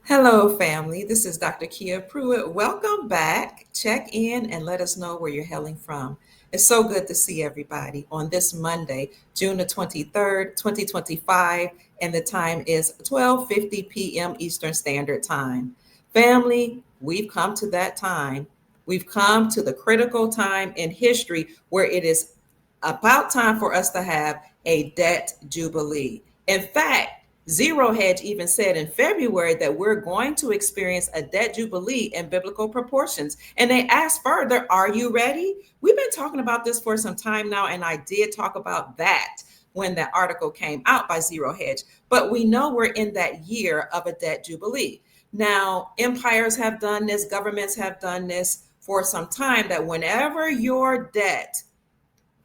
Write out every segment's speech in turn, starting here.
Hello, family. This is Dr. Kia Pruitt. Welcome back. Check in and let us know where you're hailing from. It's so good to see everybody on this Monday, June the 23rd, 2025, and the time is 12:50 p.m. Eastern Standard Time. Family, we've come to that time. We've come to the critical time in history where it is about time for us to have a debt jubilee. In fact, Zero Hedge even said in February that we're going to experience a debt jubilee in biblical proportions. And they asked further, are you ready? We've been talking about this for some time now, and I did talk about that when that article came out by Zero Hedge. But we know we're in that year of a debt jubilee. Now, empires have done this, governments have done this for some time, that whenever your debt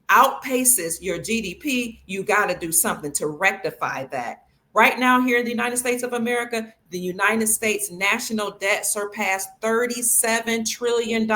outpaces your GDP, you got to do something to rectify that. Right now, here in the United States of America, the United States national debt surpassed $37 trillion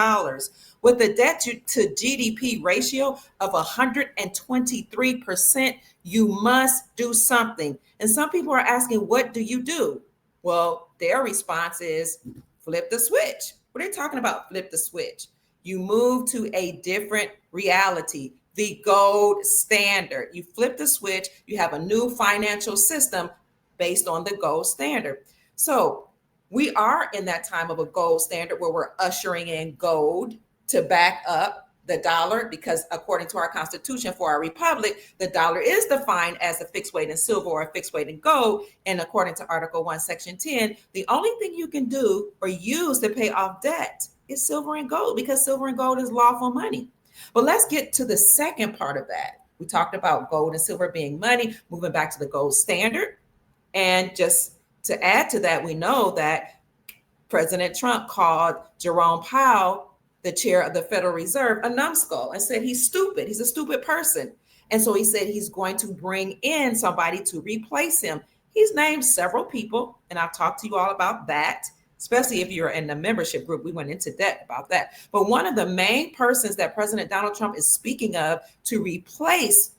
with a debt to GDP ratio of 123%. You must do something. And some people are asking, what do you do? Well, their response is flip the switch. What are they talking about? Flip the switch. You move to a different reality, the gold standard. You flip the switch, you have a new financial system based on the gold standard. So we are in that time of a gold standard where we're ushering in gold to back up the dollar, because according to our Constitution for our republic, the dollar is defined as a fixed weight in silver or a fixed weight in gold. And according to Article 1, Section 10, the only thing you can do or use to pay off debt is silver and gold, because silver and gold is lawful money. But let's get to the second part of that. We talked about gold and silver being money, moving back to the gold standard. And just to add to that, we know that President Trump called Jerome Powell, the chair of the Federal Reserve, a numbskull, and said he's stupid. He's a stupid person. And so he said he's going to bring in somebody to replace him. He's named several people, and I've talked to you all about that, especially if you're in the membership group. We went into depth about that. But one of the main persons that President Donald Trump is speaking of to replace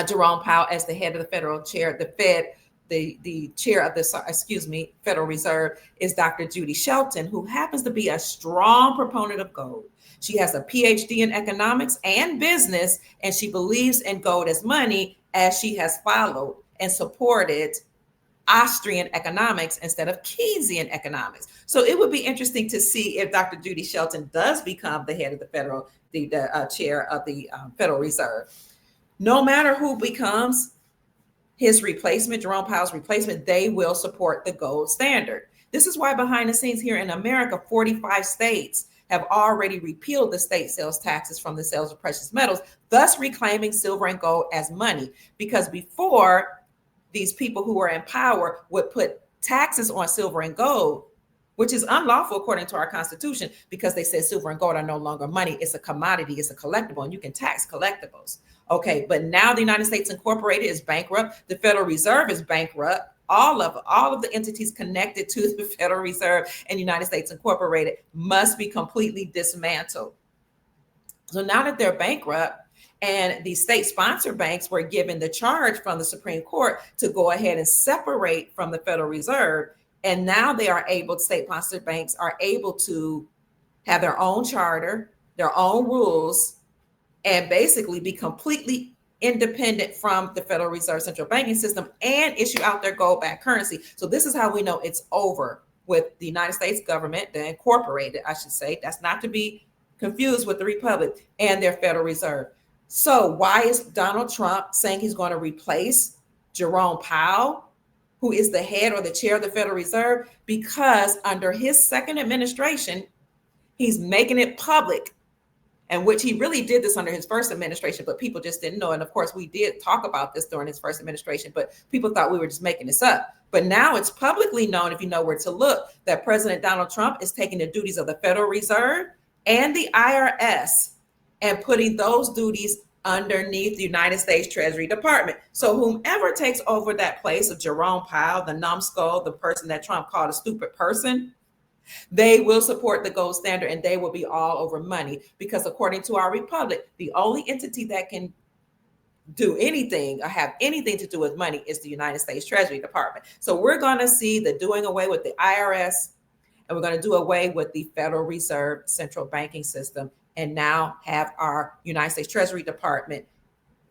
Jerome Powell as the head of the federal chair, the Fed, the chair of the Federal Reserve, is Dr. Judy Shelton, who happens to be a strong proponent of gold. She has a PhD in economics and business, and she believes in gold as money, as she has followed and supported Austrian economics instead of Keynesian economics. So it would be interesting to see if Dr. Judy Shelton does become the head of the chair of the Federal Reserve. No matter who becomes his replacement, Jerome Powell's replacement, they will support the gold standard. This is why behind the scenes here in America, 45 states have already repealed the state sales taxes from the sales of precious metals, thus reclaiming silver and gold as money. Because before, these people who were in power would put taxes on silver and gold, which is unlawful according to our Constitution, because they said silver and gold are no longer money. It's a commodity, it's a collectible, and you can tax collectibles. Okay, but now the United States Incorporated is bankrupt. The Federal Reserve is bankrupt. All of the entities connected to the Federal Reserve and United States Incorporated must be completely dismantled. So now that they're bankrupt, and the state sponsored banks were given the charge from the Supreme Court to go ahead and separate from the Federal Reserve, and now they are able, state sponsored banks are able to have their own charter, their own rules, and basically be completely independent from the Federal Reserve central banking system and issue out their gold-backed currency. So this is how we know it's over with the United States government, the incorporated, I should say. That's not to be confused with the Republic and their Federal Reserve. So why is Donald Trump saying he's going to replace Jerome Powell, who is the head or the chair of the Federal Reserve? Because under his second administration, he's making it public, and which he really did this under his first administration, but people just didn't know. And of course, we did talk about this during his first administration, but people thought we were just making this up. But now it's publicly known, if you know where to look, that President Donald Trump is taking the duties of the Federal Reserve and the IRS and putting those duties underneath the United States Treasury Department. So whomever takes over that place of Jerome Powell, the numbskull, the person that Trump called a stupid person, they will support the gold standard, and they will be all over money, because according to our republic, the only entity that can do anything or have anything to do with money is the United States Treasury Department. So we're going to see the doing away with the IRS, and we're going to do away with the Federal Reserve central banking system, and now have our United States Treasury Department,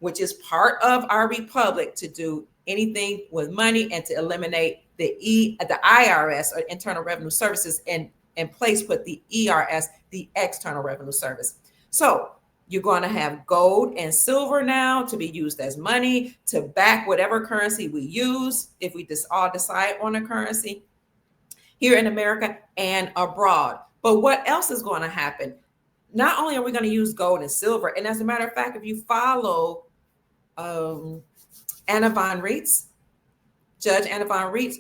which is part of our republic, to do anything with money and to eliminate the IRS, or Internal Revenue Services, and in place put the ERS, the External Revenue Service. So you're going to have gold and silver now to be used as money to back whatever currency we use, if we just all decide on a currency here in America and abroad. But what else is going to happen? Not only are we going to use gold and silver, and as a matter of fact, if you follow Anna von Reitz, Judge Anna von Reitz,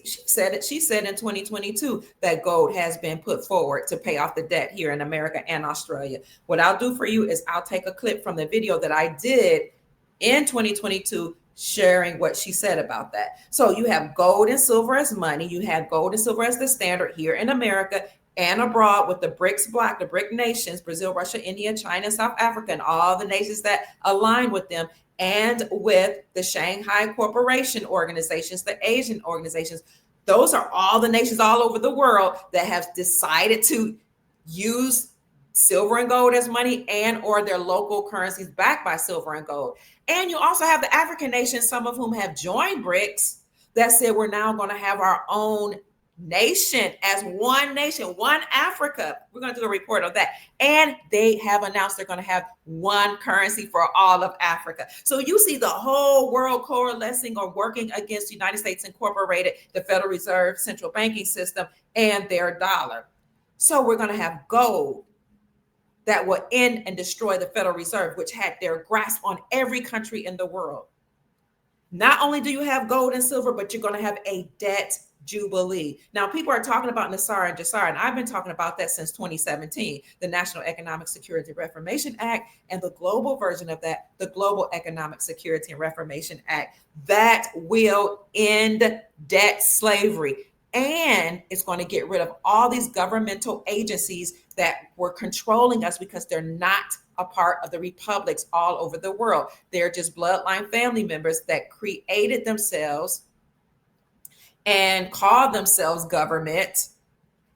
she said in 2022 that gold has been put forward to pay off the debt here in America and Australia. What I'll do for you is I'll take a clip from the video that I did in 2022 sharing what she said about that. So you have gold and silver as money. You have gold and silver as the standard here in America and abroad with the BRICS bloc, the BRIC nations, Brazil, Russia, India, China, South Africa, and all the nations that align with them, and with the Shanghai Cooperation organizations, the Asian organizations. Those are all the nations all over the world that have decided to use silver and gold as money, and or their local currencies backed by silver and gold. And you also have the African nations, some of whom have joined BRICS, that said we're now going to have our own nation as one nation, one Africa. We're going to do a report on that. And they have announced they're going to have one currency for all of Africa. So you see the whole world coalescing or working against the United States Incorporated, the Federal Reserve central banking system, and their dollar. So we're going to have gold that will end and destroy the Federal Reserve, which had their grasp on every country in the world. Not only do you have gold and silver, but you're going to have a debt jubilee. Now, people are talking about NESARA and JASARA, and I've been talking about that since 2017, the National Economic Security Reformation Act, and the global version of that, the Global Economic Security and Reformation Act, that will end debt slavery. And it's going to get rid of all these governmental agencies that were controlling us because they're not a part of the republics all over the world. They're just bloodline family members that created themselves and called themselves government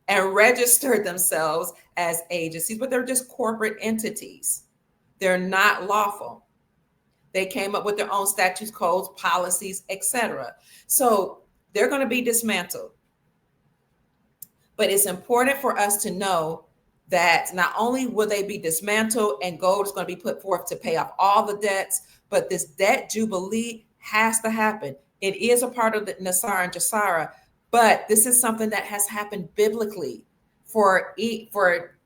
and registered themselves as agencies, but they're just corporate entities. They're not lawful. They came up with their own statutes, codes, policies, etc. So they're going to be dismantled. But it's important for us to know that not only will they be dismantled and gold is going to be put forth to pay off all the debts, but this debt jubilee has to happen. It is a part of the NESARA and JASARA, but this is something that has happened biblically for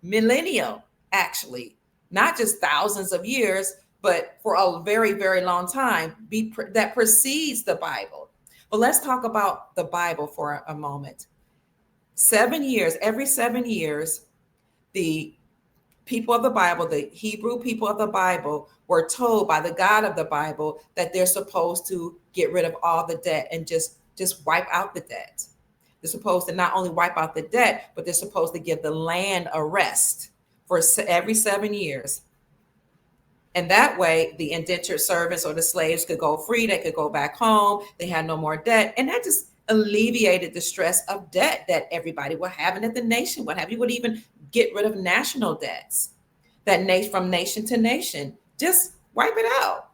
millennia, actually, not just thousands of years, but for a very, very long time that precedes the Bible. But let's talk about the Bible for a moment. 7 years, every 7 years, the people of the Bible, the Hebrew people of the Bible, were told by the God of the Bible that they're supposed to get rid of all the debt and just wipe out the debt. They're supposed to not only wipe out the debt, but they're supposed to give the land a rest for every 7 years. And that way, the indentured servants or the slaves could go free. They could go back home. They had no more debt. And that just alleviated the stress of debt that everybody would have and that the nation would have. You would even get rid of national debts from nation to nation. Just wipe it out.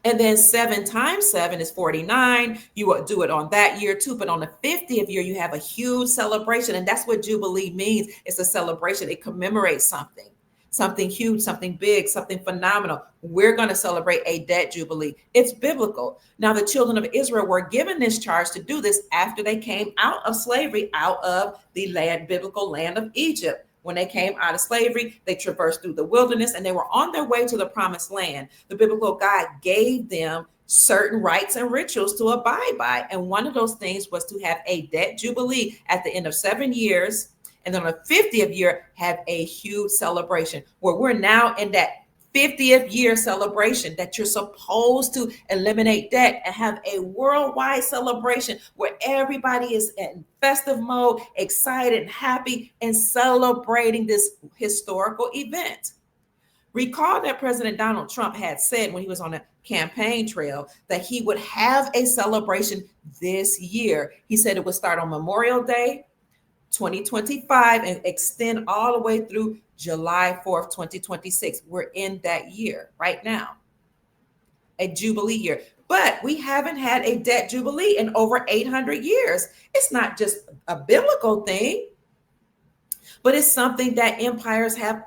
And then 7 times 7 is 49. You will do it on that year too. But on the 50th year, you have a huge celebration. And that's what Jubilee means. It's a celebration. It commemorates something huge, something big, something phenomenal. We're going to celebrate a debt jubilee. It's biblical. Now, the children of Israel were given this charge to do this after they came out of slavery, out of the biblical land of Egypt. When they came out of slavery, they traversed through the wilderness and they were on their way to the promised land. The biblical God gave them certain rites and rituals to abide by. And one of those things was to have a debt jubilee at the end of 7 years. And then on the 50th year, have a huge celebration where we're now in that 50th year celebration that you're supposed to eliminate debt and have a worldwide celebration where everybody is in festive mode, excited, happy, and celebrating this historical event. Recall that President Donald Trump had said when he was on a campaign trail that he would have a celebration this year. He said it would start on Memorial Day 2025 and extend all the way through July 4th, 2026. We're in that year right now, a Jubilee year. But we haven't had a debt jubilee in over 800 years. It's not just a biblical thing, but it's something that empires have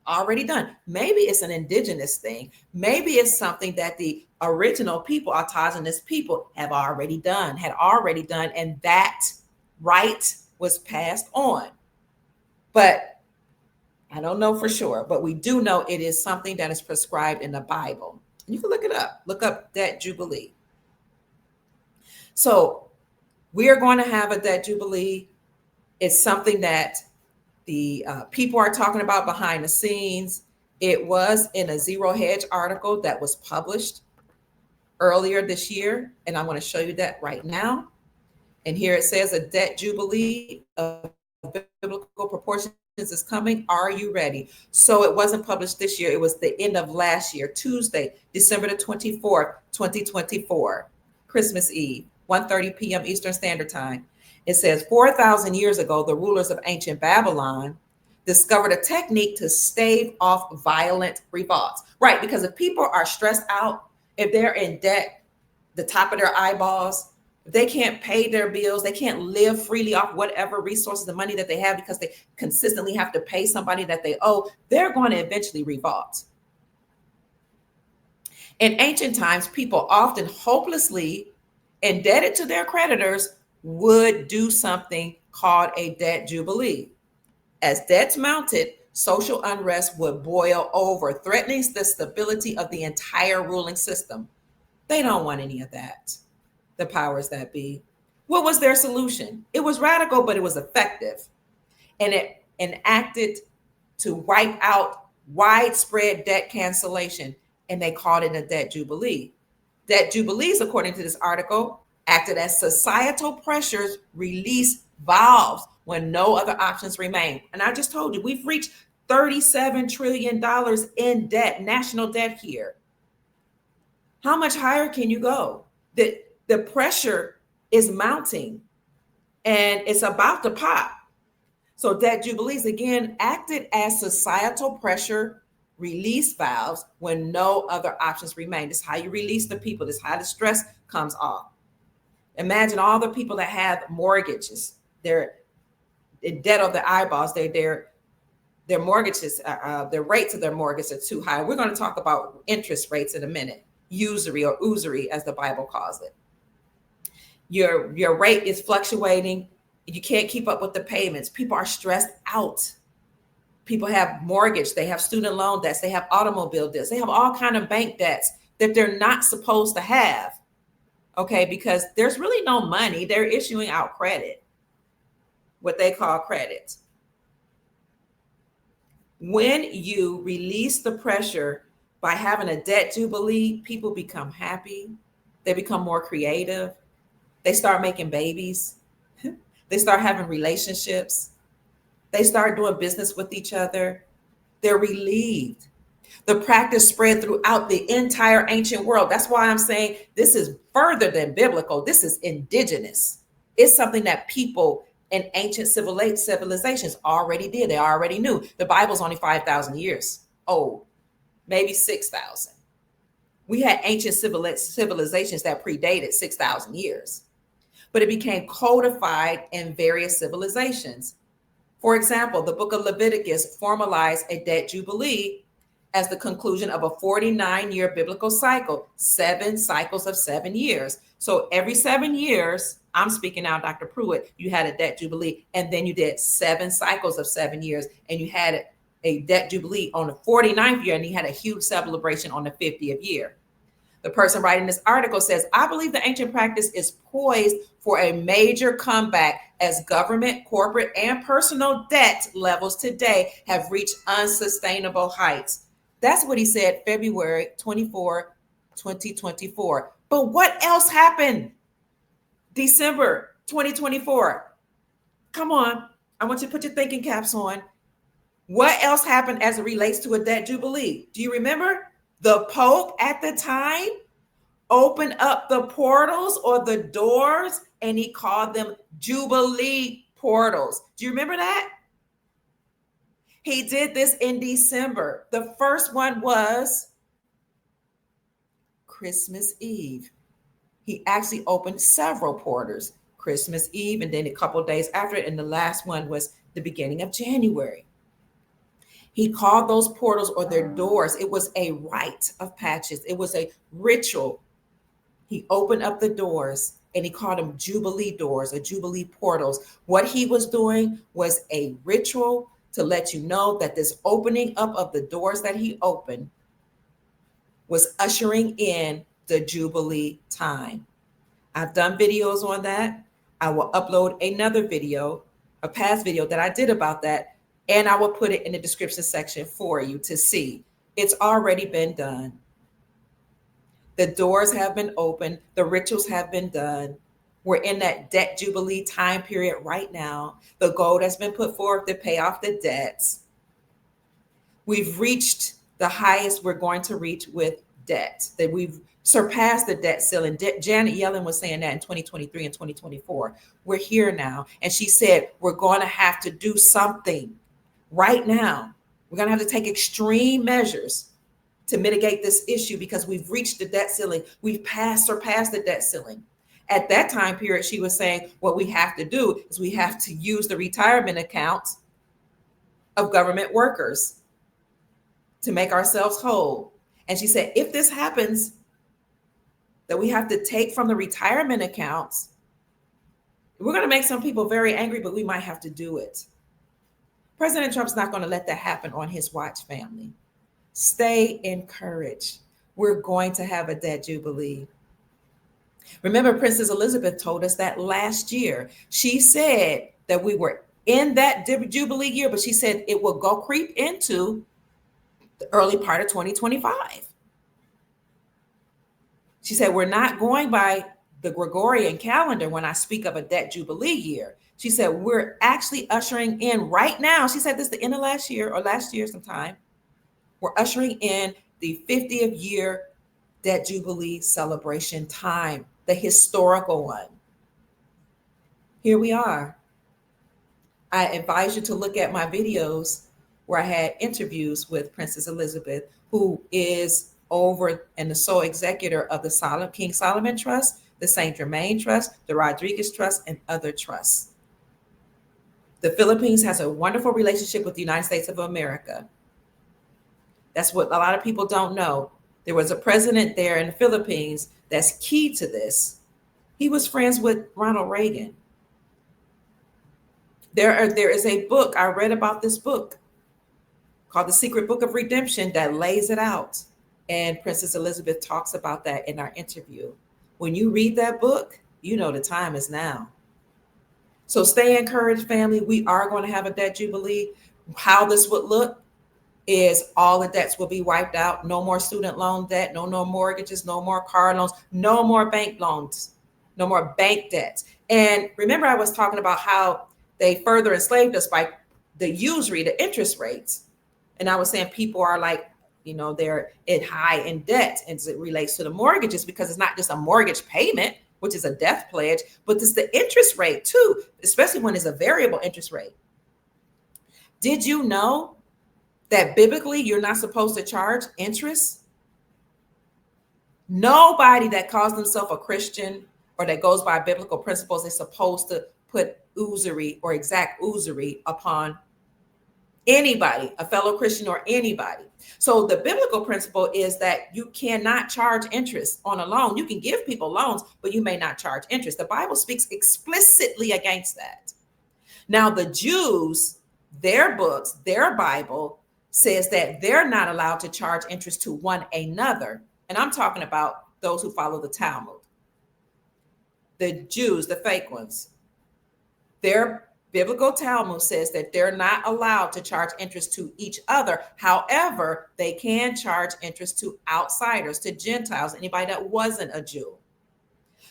already done. Maybe it's an indigenous thing. Maybe it's something that the original people, autogenous people, had already done, and that right was passed on. But I don't know for sure, but we do know it is something that is prescribed in the Bible. You can look it up. Look up debt jubilee. So we are going to have a debt jubilee. It's something that the people are talking about behind the scenes. It was in a Zero Hedge article that was published earlier this year, and I'm going to show you that right now. And here it says a debt jubilee of biblical proportions is coming. Are you ready? So it wasn't published this year. It was the end of last year, Tuesday, December the 24th, 2024, Christmas Eve, 1:30 p.m. Eastern Standard Time. It says 4,000 years ago, the rulers of ancient Babylon discovered a technique to stave off violent revolts. Right, because if people are stressed out, if they're in debt, the top of their eyeballs, if they can't pay their bills, they can't live freely off whatever resources and money that they have because they consistently have to pay somebody that they owe, they're going to eventually revolt. In ancient times, people often hopelessly indebted to their creditors would do something called a debt jubilee. As debts mounted, social unrest would boil over, threatening the stability of the entire ruling system. They don't want any of that, the powers that be. What was their solution? It was radical, but it was effective. And it enacted to wipe out widespread debt cancellation, and they called it a debt jubilee. Debt jubilees, according to this article, acted as societal pressures release valves when no other options remain. And I just told you, we've reached $37 trillion in debt, national debt here. How much higher can you go? The pressure is mounting and it's about to pop. So debt jubilees, again, acted as societal pressure release valves when no other options remain. This is how you release the people. This is how the stress comes off. Imagine all the people that have mortgages. They're in debt of their eyeballs. Their mortgages, the rates of their mortgage are too high. We're going to talk about interest rates in a minute. Usury, or usury, as the Bible calls it. Your rate is fluctuating. You can't keep up with the payments. People are stressed out. People have mortgage. They have student loan debts. They have automobile debts. They have all kinds of bank debts that they're not supposed to have. Okay, because there's really no money. They're issuing out credit, what they call credit. When you release the pressure by having a debt jubilee, people become happy. They become more creative. They start making babies. They start having relationships. They start doing business with each other. They're relieved. The practice spread throughout the entire ancient world. That's why I'm saying this is further than biblical. This is indigenous. It's something that people in ancient civilizations already did. They already knew. The Bible's only 5,000 years old, maybe 6,000. We had ancient civilizations that predated 6,000 years, but it became codified in various civilizations. For example, the book of Leviticus formalized a debt jubilee as the conclusion of a 49-year biblical cycle, 7 cycles of 7 years. So every 7 years, I'm speaking now, Dr. Pruitt, you had a debt jubilee, and then you did 7 cycles of 7 years, and you had a debt jubilee on the 49th year, and you had a huge celebration on the 50th year. The person writing this article says, I believe the ancient practice is poised for a major comeback as government, corporate, and personal debt levels today have reached unsustainable heights. That's what he said February 24, 2024. But what else happened? December 2024. Come on. I want you to put your thinking caps on. What else happened as it relates to a debt jubilee? Do you remember? The Pope at the time opened up the portals or the doors, and he called them Jubilee portals. Do you remember that? He did this in December. The first one was Christmas Eve. He actually opened several portals, Christmas Eve, and then a couple of days after it, and the last one was the beginning of January. He called those portals or their doors. It was a rite of passage. It was a ritual. He opened up the doors and he called them Jubilee doors or Jubilee portals. What he was doing was a ritual to let you know that this opening up of the doors that he opened was ushering in the Jubilee time. I've done videos on that. I will upload another video, a past video that I did about that, and I will put it in the description section for you to see. It's already been done. The doors have been opened. The rituals have been done. We're in that debt jubilee time period right now. The goal has been put forth to pay off the debts. We've reached the highest we're going to reach with debt, that we've surpassed the debt ceiling. Janet Yellen was saying that in 2023 and 2024. We're here now. And she said, we're going to have to do something right now. We're going to have to take extreme measures to mitigate this issue because we've reached the debt ceiling. We've surpassed the debt ceiling. At that time period, she was saying what we have to do is we have to use the retirement accounts of government workers to make ourselves whole. And she said, if this happens, that we have to take from the retirement accounts, we're going to make some people very angry, but we might have to do it. President Trump's not going to let that happen on his watch, family. Stay encouraged. We're going to have a debt jubilee. Remember, Princess Elizabeth told us that last year. She said that we were in that jubilee year, but she said it will go creep into the early part of 2025. She said, we're not going by the Gregorian calendar when I speak of a debt jubilee year. She said, we're actually ushering in right now. She said this the end of last year or last year sometime. We're ushering in the 50th year debt jubilee celebration time, the historical one. Here we are. I advise you to look at my videos where I had interviews with Princess Elizabeth, who is over and the sole executor of the King Solomon Trust, the Saint Germain Trust, the Rodriguez Trust, and other trusts. The Philippines has a wonderful relationship with the United States of America. That's what a lot of people don't know. There was a president there in the Philippines that's key to this. He was friends with Ronald Reagan. There is a book, I read about this book called The Secret Book of Redemption that lays it out. And Princess Elizabeth talks about that in our interview. When you read that book, you know the time is now. So stay encouraged, family. We are going to have a debt jubilee. How this would look is all the debts will be wiped out. No more student loan debt, no more mortgages, no more car loans, no more bank loans, no more bank debts. And remember, I was talking about how they further enslaved us by the usury, the interest rates. And I was saying people are like, they're high in debt as it relates to the mortgages, because it's not just a mortgage payment, which is a death pledge, but it's the interest rate too, especially when it's a variable interest rate. Did you know that biblically you're not supposed to charge interest? Nobody that calls themselves a Christian or that goes by biblical principles is supposed to put usury or exact usury upon anybody, a fellow Christian or anybody. So the biblical principle is that you cannot charge interest on a loan. You can give people loans, but you may not charge interest. The Bible speaks explicitly against that. Now, the Jews, their books, their Bible says that they're not allowed to charge interest to one another. And I'm talking about those who follow the Talmud. The Jews, the fake ones, their biblical Talmud says that they're not allowed to charge interest to each other. However, they can charge interest to outsiders, to Gentiles, anybody that wasn't a Jew.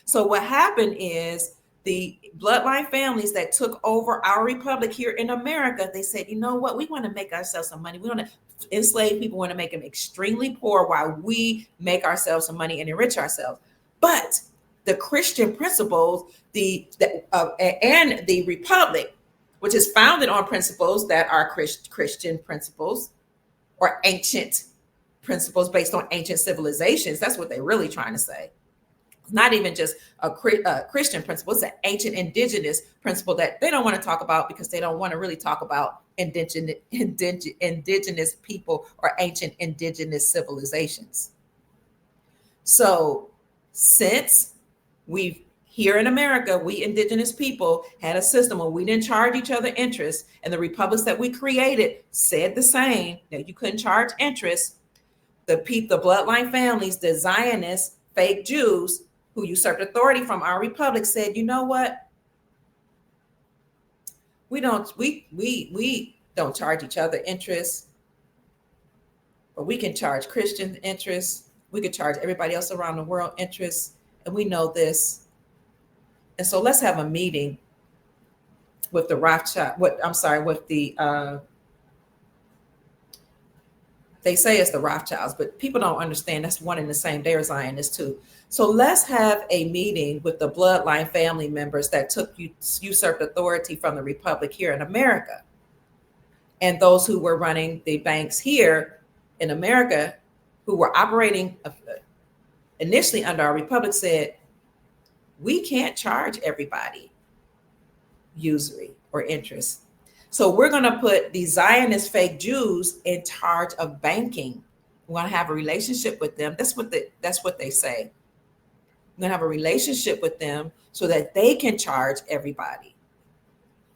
So what happened is the bloodline families that took over our republic here in America, they said, you know what? We want to make ourselves some money. We want to enslave people, want to make them extremely poor while we make ourselves some money and enrich ourselves. But the Christian principles, and the republic, which is founded on principles that are Christian principles or ancient principles based on ancient civilizations. That's what they're really trying to say. Not even just a Christian principle. It's an ancient indigenous principle that they don't want to talk about because they don't want to really talk about indigenous people or ancient indigenous civilizations. So since we've here in America, we indigenous people had a system where we didn't charge each other interest, and the republics that we created said the same, that you couldn't charge interest. The bloodline families, the Zionists, fake Jews who usurped authority from our republic said, you know what? We don't charge each other interest, but we can charge Christian interest. We could charge everybody else around the world interest, and we know this. And so let's have a meeting with the Rothschild. They say it's the Rothschilds, but people don't understand that's one and the same. They're Zionists too. So let's have a meeting with the bloodline family members that usurped authority from the republic here in America. And those who were running the banks here in America, who were operating initially under our republic, said, we can't charge everybody usury or interest. So we're going to put the Zionist fake Jews in charge of banking. We're going to have a relationship with them. That's what they say. We're going to have a relationship with them so that they can charge everybody.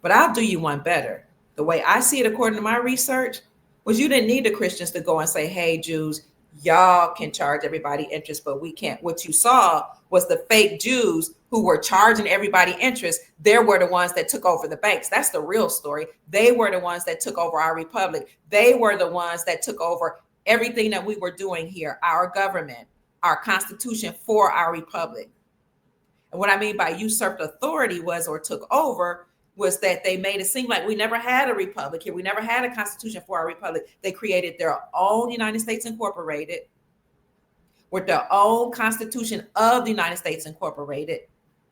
But I'll do you one better. The way I see it, according to my research, was you didn't need the Christians to go and say, hey, Jews, y'all can charge everybody interest, but we can't. What you saw was the fake Jews who were charging everybody interest. They were the ones that took over the banks. That's the real story. They were the ones that took over our republic. They were the ones that took over everything that we were doing here, our government, our constitution for our republic. And what I mean by usurped authority took over was that they made it seem like we never had a republic here. We never had a constitution for our republic. They created their own United States Incorporated with their own constitution of the United States Incorporated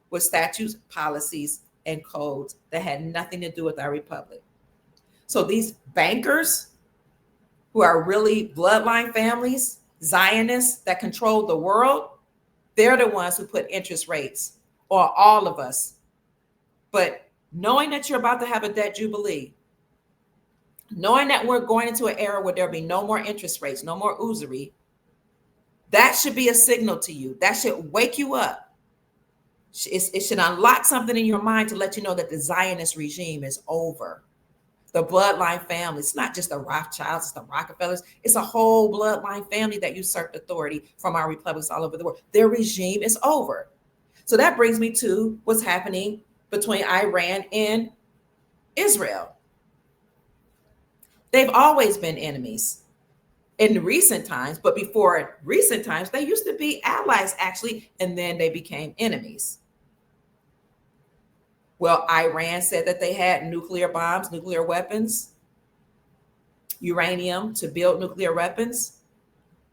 with statutes, policies, and codes that had nothing to do with our republic. So these bankers who are really bloodline families, Zionists that control the world, they're the ones who put interest rates on all of us. But knowing that you're about to have a debt jubilee, knowing that we're going into an era where there'll be no more interest rates, no more usury, that should be a signal to you. That should wake you up. It should unlock something in your mind to let you know that the Zionist regime is over. The bloodline family, it's not just the Rothschilds, it's the Rockefellers. It's a whole bloodline family that usurped authority from our republics all over the world. Their regime is over. So that brings me to what's happening between Iran and Israel. They've always been enemies in recent times, but before recent times, they used to be allies actually, and then they became enemies. Well, Iran said that they had nuclear bombs, nuclear weapons, uranium to build nuclear weapons.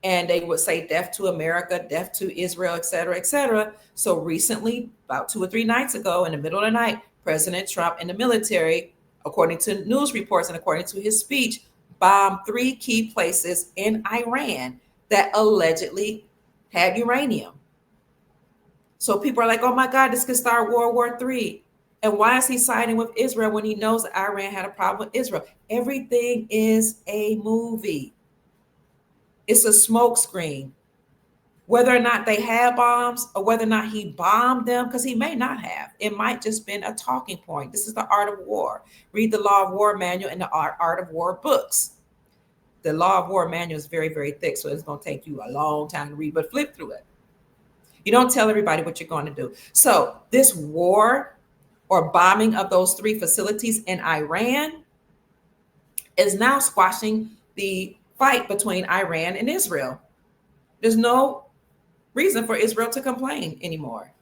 And they would say death to America, death to Israel, et cetera, et cetera. So recently, about 2 or 3 nights ago, in the middle of the night, President Trump and the military, according to news reports and according to his speech, bombed 3 key places in Iran that allegedly had uranium. So people are like, oh my God, this could start World War III. And why is he siding with Israel when he knows that Iran had a problem with Israel? Everything is a movie. It's a smokescreen. Whether or not they have bombs or whether or not he bombed them, because he may not have. It might just been a talking point. This is the art of war. Read the Law of War manual and the Art of War books. The Law of War manual is very, very thick, so it's going to take you a long time to read, but flip through it. You don't tell everybody what you're going to do. So this war or bombing of those 3 facilities in Iran is now squashing the fight between Iran and Israel. There's no reason for Israel to complain anymore.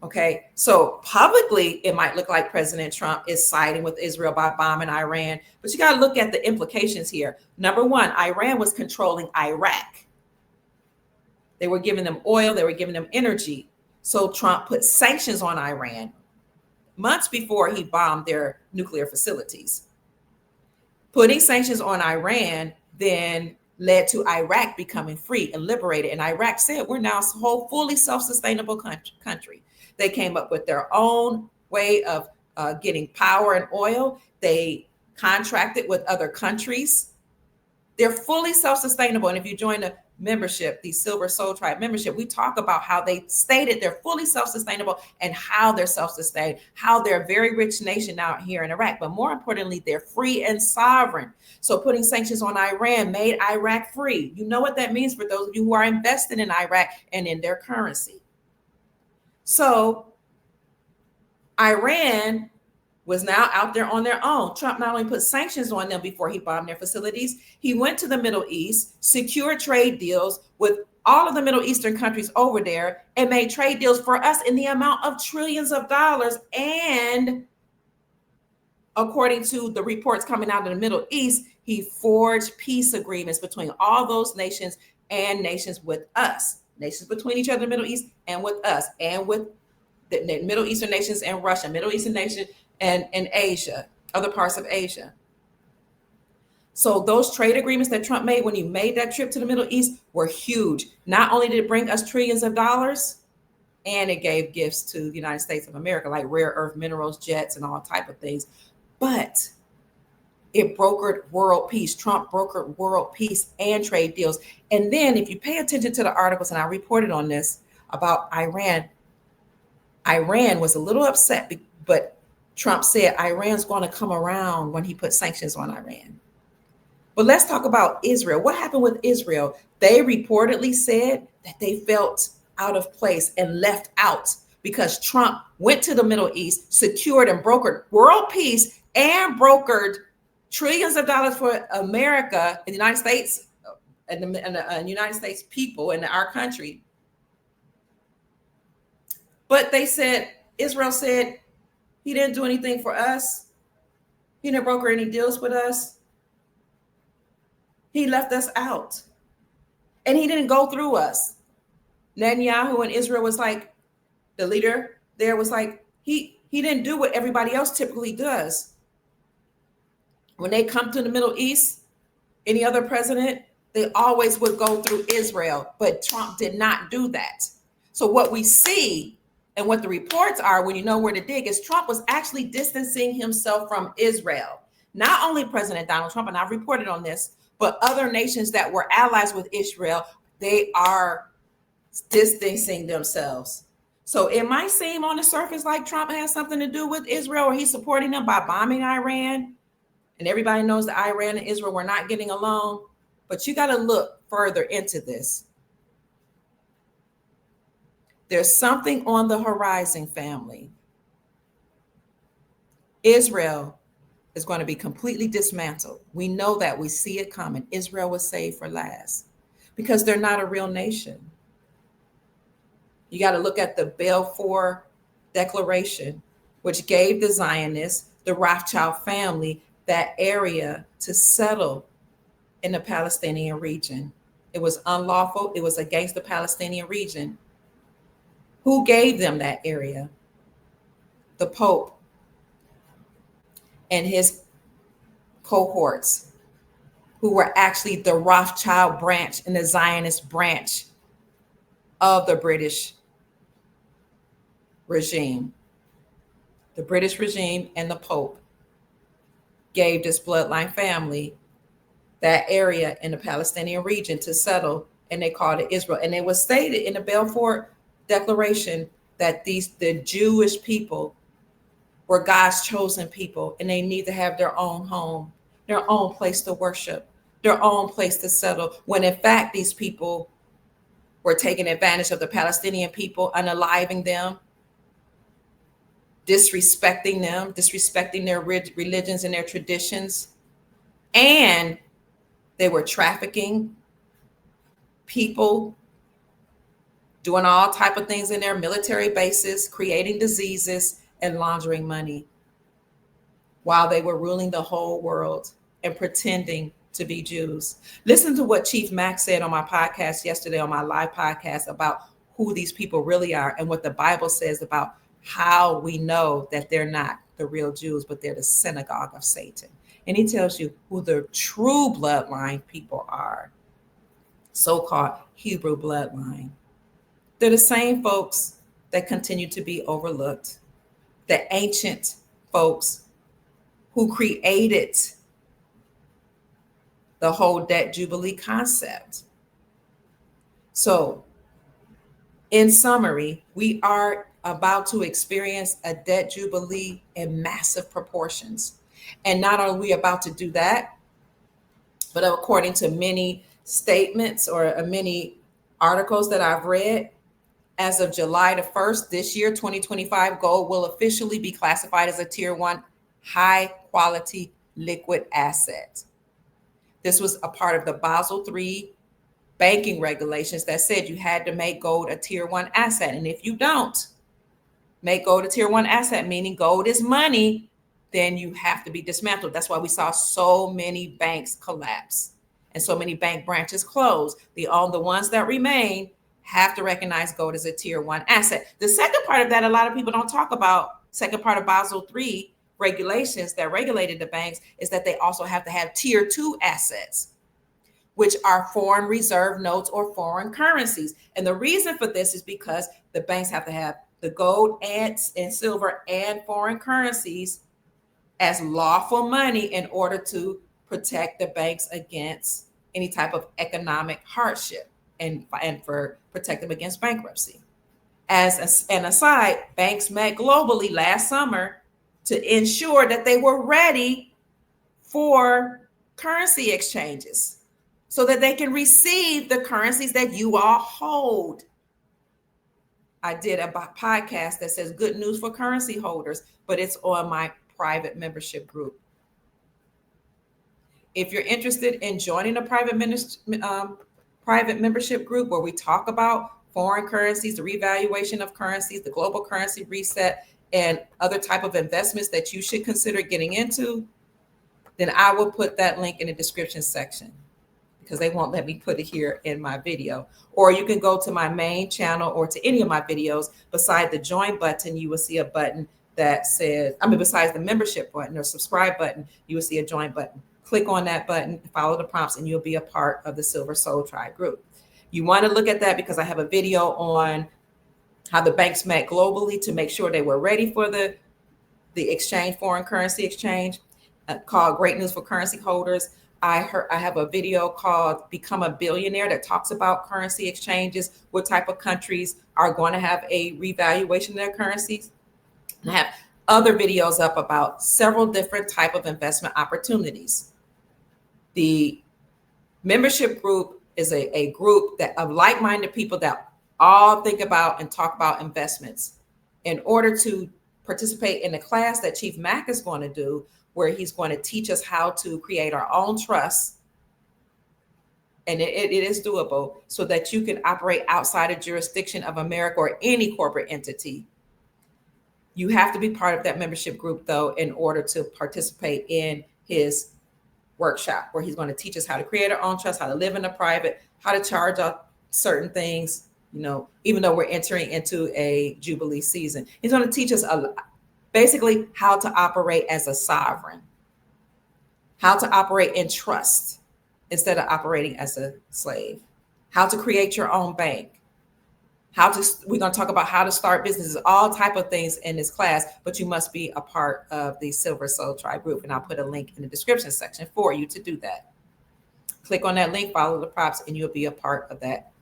Okay, so publicly, it might look like President Trump is siding with Israel by bombing Iran, but you got to look at the implications here. Number one, Iran was controlling Iraq. They were giving them oil, they were giving them energy. So Trump put sanctions on Iran months before he bombed their nuclear facilities. Putting sanctions on Iran then led to Iraq becoming free and liberated. And Iraq said, we're now a whole fully self-sustainable country. They came up with their own way of getting power and oil. They contracted with other countries. They're fully self-sustainable. And if you join the membership, the Silver Soul Tribe membership, we talk about how they stated they're fully self-sustainable and how they're self-sustained, how they're a very rich nation out here in Iraq. But more importantly, they're free and sovereign. So putting sanctions on Iran made Iraq free. You know what that means for those of you who are invested in Iraq and in their currency. So Iran was now out there on their own. Trump not only put sanctions on them before he bombed their facilities, he went to the Middle East, secured trade deals with all of the Middle Eastern countries over there, and made trade deals for us in the amount of trillions of dollars. And according to the reports coming out of the Middle East, he forged peace agreements between all those nations and nations with us, nations between each other in the Middle East and with us, and with the Middle Eastern nations and Russia, Middle Eastern nations and Asia, other parts of Asia. So those trade agreements that Trump made when he made that trip to the Middle East were huge. Not only did it bring us trillions of dollars, and it gave gifts to the United States of America, like rare earth minerals, jets, and all type of things, but it brokered world peace. Trump brokered world peace and trade deals. And then if you pay attention to the articles, and I reported on this about Iran, Iran was a little upset, but Trump said Iran's going to come around when he put sanctions on Iran. But let's talk about Israel. What happened with Israel? They reportedly said that they felt out of place and left out because Trump went to the Middle East, secured and brokered world peace, and brokered trillions of dollars for America and the United States and the United States people and our country. But they said, Israel said, he didn't do anything for us. He didn't broker any deals with us. He left us out. And he didn't go through us. Netanyahu in Israel was like, the leader there was like, he didn't do what everybody else typically does. When they come to the Middle East, any other president, they always would go through Israel. But Trump did not do that. So what we see and what the reports are, when you know where to dig, is Trump was actually distancing himself from Israel. Not only President Donald Trump, and I've reported on this, but other nations that were allies with Israel, they are distancing themselves. So it might seem on the surface like Trump has something to do with Israel, or he's supporting them by bombing Iran. And everybody knows that Iran and Israel were not getting along. But you got to look further into this. There's something on the horizon, family. Israel is going to be completely dismantled. We know that. We see it coming. Israel was saved for last because they're not a real nation. You got to look at the Balfour Declaration, which gave the Zionists, the Rothschild family, that area to settle in the Palestinian region. It was unlawful. It was against the Palestinian region. Who gave them that area? The Pope and his cohorts, who were actually the Rothschild branch and the Zionist branch of the British regime. The British regime and the Pope gave this bloodline family that area in the Palestinian region to settle, and they called it Israel. And it was stated in the Balfour Declaration that the Jewish people were God's chosen people, and they need to have their own home, their own place to worship, their own place to settle, when in fact these people were taking advantage of the Palestinian people, unaliving them, disrespecting them, disrespecting their religions and their traditions, and they were trafficking people doing all type of things in their military bases, creating diseases and laundering money while they were ruling the whole world and pretending to be Jews. Listen to what Chief Max said on my podcast yesterday, on my live podcast, about who these people really are and what the Bible says about how we know that they're not the real Jews, but they're the synagogue of Satan. And he tells you who the true bloodline people are, so-called Hebrew bloodline. They're the same folks that continue to be overlooked, the ancient folks who created the whole debt jubilee concept. So, in summary, we are about to experience a debt jubilee in massive proportions. And not only are we about to do that, but according to many statements or many articles that I've read, as of July the 1st this year, 2025, gold will officially be classified as a tier 1 high quality liquid asset. This was a part of the Basel III banking regulations that said you had to make gold a tier 1 asset. And if you don't make gold a tier 1 asset, meaning gold is money, then you have to be dismantled. That's why we saw so many banks collapse and so many bank branches close. The ones that remain have to recognize gold as a tier 1 asset. The second part of that, a lot of people don't talk about, second part of Basel III regulations that regulated the banks, is that they also have to have tier 2 assets, which are foreign reserve notes or foreign currencies. And the reason for this is because the banks have to have the gold and silver and foreign currencies as lawful money in order to protect the banks against any type of economic hardship and for protect them against bankruptcy. As an aside, banks met globally last summer to ensure that they were ready for currency exchanges so that they can receive the currencies that you all hold. I did a podcast that says good news for currency holders, but it's on my private membership group. If you're interested in joining a private membership group where we talk about foreign currencies, the revaluation of currencies, the global currency reset, and other type of investments that you should consider getting into, then I will put that link in the description section because they won't let me put it here in my video. Or you can go to my main channel or to any of my videos. Beside the join button, you will see a button that says, besides the membership button or subscribe button, you will see a join button. Click on that button, follow the prompts, and you'll be a part of the Silver Soul Tribe group. You want to look at that because I have a video on how the banks met globally to make sure they were ready for the exchange, foreign currency exchange, called Great News for Currency Holders. I have a video called Become a Billionaire that talks about currency exchanges, what type of countries are going to have a revaluation of their currencies. And I have other videos up about several different type of investment opportunities. The membership group is a group of like-minded people that all think about and talk about investments. In order to participate in the class that Chief Mack is going to do, where he's going to teach us how to create our own trust, and it is doable, so that you can operate outside of jurisdiction of America or any corporate entity. You have to be part of that membership group, though, in order to participate in his workshop, where he's going to teach us how to create our own trust, how to live in the private, how to charge up certain things, even though we're entering into a Jubilee season. He's going to teach us basically how to operate as a sovereign, how to operate in trust instead of operating as a slave, how to create your own bank, we're going to talk about how to start businesses, all type of things in this class, but you must be a part of the Silver Soul Tribe group. And I'll put a link in the description section for you to do that. Click on that link, follow the prompts, and you'll be a part of that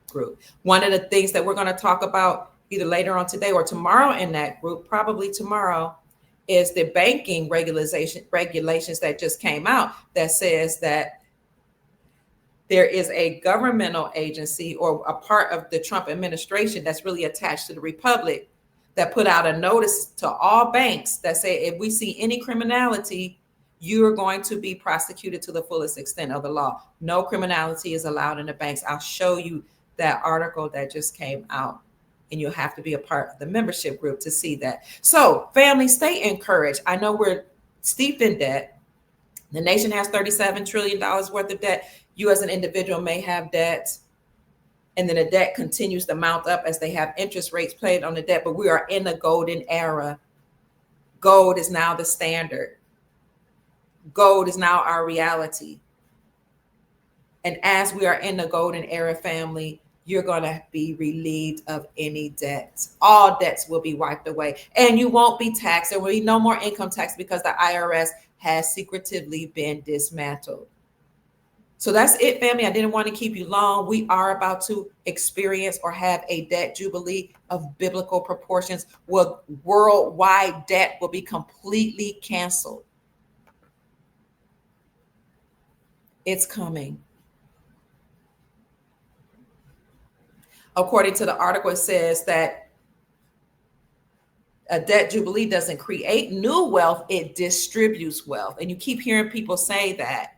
group. One of the things that we're going to talk about either later on today or tomorrow in that group, probably tomorrow, is the banking regulations that just came out that says that there is a governmental agency or a part of the Trump administration that's really attached to the Republic that put out a notice to all banks that say, if we see any criminality, you are going to be prosecuted to the fullest extent of the law. No criminality is allowed in the banks. I'll show you that article that just came out. And you'll have to be a part of the membership group to see that. So, family, stay encouraged. I know we're steeped in debt. The nation has $37 trillion worth of debt. You as an individual may have debt. And then the debt continues to mount up as they have interest rates paid on the debt. But we are in the golden era. Gold is now the standard. Gold is now our reality. And as we are in the golden era, family, you're going to be relieved of any debts. All debts will be wiped away. And you won't be taxed. There will be no more income tax because the IRS has secretively been dismantled. So that's it, family. I didn't want to keep you long. We are about to experience or have a debt jubilee of biblical proportions where worldwide debt will be completely canceled. It's coming. According to the article, it says that a debt jubilee doesn't create new wealth, it distributes wealth. And you keep hearing people say that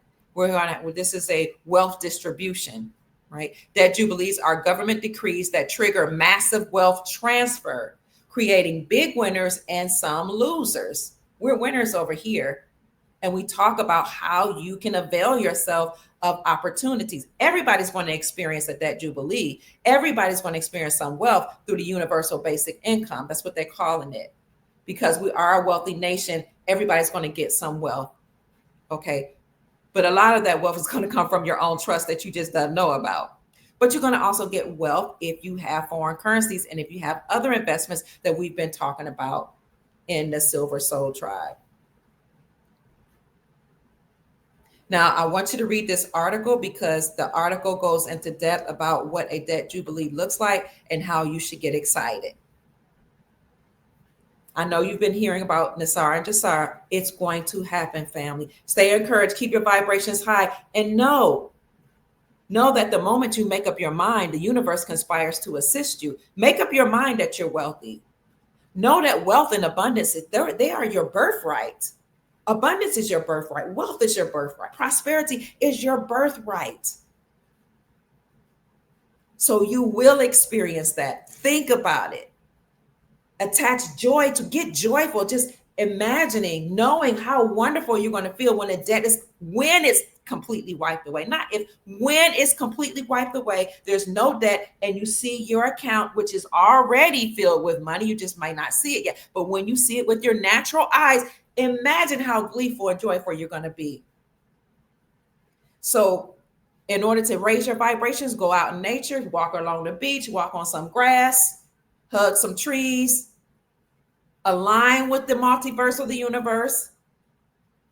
this is a wealth distribution, right? Debt jubilees are government decrees that trigger massive wealth transfer, creating big winners and some losers. We're winners over here. And we talk about how you can avail yourself of opportunities. Everybody's going to experience a debt jubilee. Everybody's going to experience some wealth through the universal basic income. That's what they're calling it. Because we are a wealthy nation, everybody's going to get some wealth. Okay. But a lot of that wealth is going to come from your own trust that you just don't know about. But you're going to also get wealth if you have foreign currencies and if you have other investments that we've been talking about in the Silver Soul Tribe. Now, I want you to read this article because the article goes into depth about what a debt jubilee looks like and how you should get excited. I know you've been hearing about Nasar and Jasar. It's going to happen, family. Stay encouraged. Keep your vibrations high. And know that the moment you make up your mind, the universe conspires to assist you. Make up your mind that you're wealthy. Know that wealth and abundance, they are your birthright. Abundance is your birthright. Wealth is your birthright. Prosperity is your birthright. So you will experience that. Think about it. Attach joy to get joyful. Just imagining, knowing how wonderful you're going to feel when when it's completely wiped away. Not if, when it's completely wiped away, there's no debt and you see your account, which is already filled with money. You just might not see it yet. But when you see it with your natural eyes, imagine how gleeful and joyful you're going to be. So in order to raise your vibrations, go out in nature, walk along the beach, walk on some grass, hug some trees, align with the multiverse of the universe,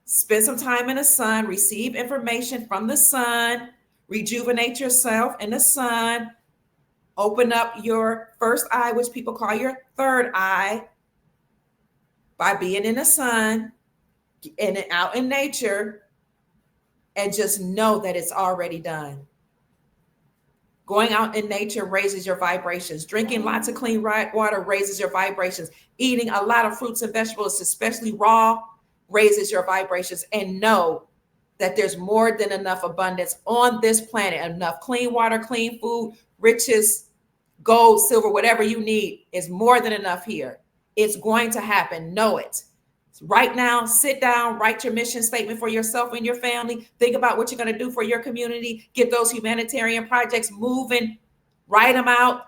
spend some time in the sun, receive information from the sun, rejuvenate yourself in the sun, open up your first eye, which people call your third eye, by being in the sun and out in nature, and just know that it's already done. Going out in nature raises your vibrations. Drinking lots of clean water raises your vibrations. Eating a lot of fruits and vegetables, especially raw, raises your vibrations. And know that there's more than enough abundance on this planet. Enough clean water, clean food, riches, gold, silver, whatever you need is more than enough here. It's going to happen. Know it. Right now, sit down, write your mission statement for yourself and your family. Think about what you're going to do for your community. Get those humanitarian projects moving. Write them out.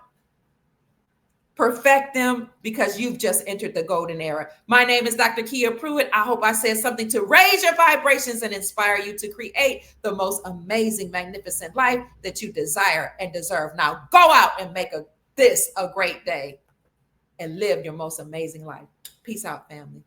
Perfect them, because you've just entered the golden era. My name is Dr. Kia Pruitt. I hope I said something to raise your vibrations and inspire you to create the most amazing, magnificent life that you desire and deserve. Now go out and make this a great day and live your most amazing life. Peace out, family.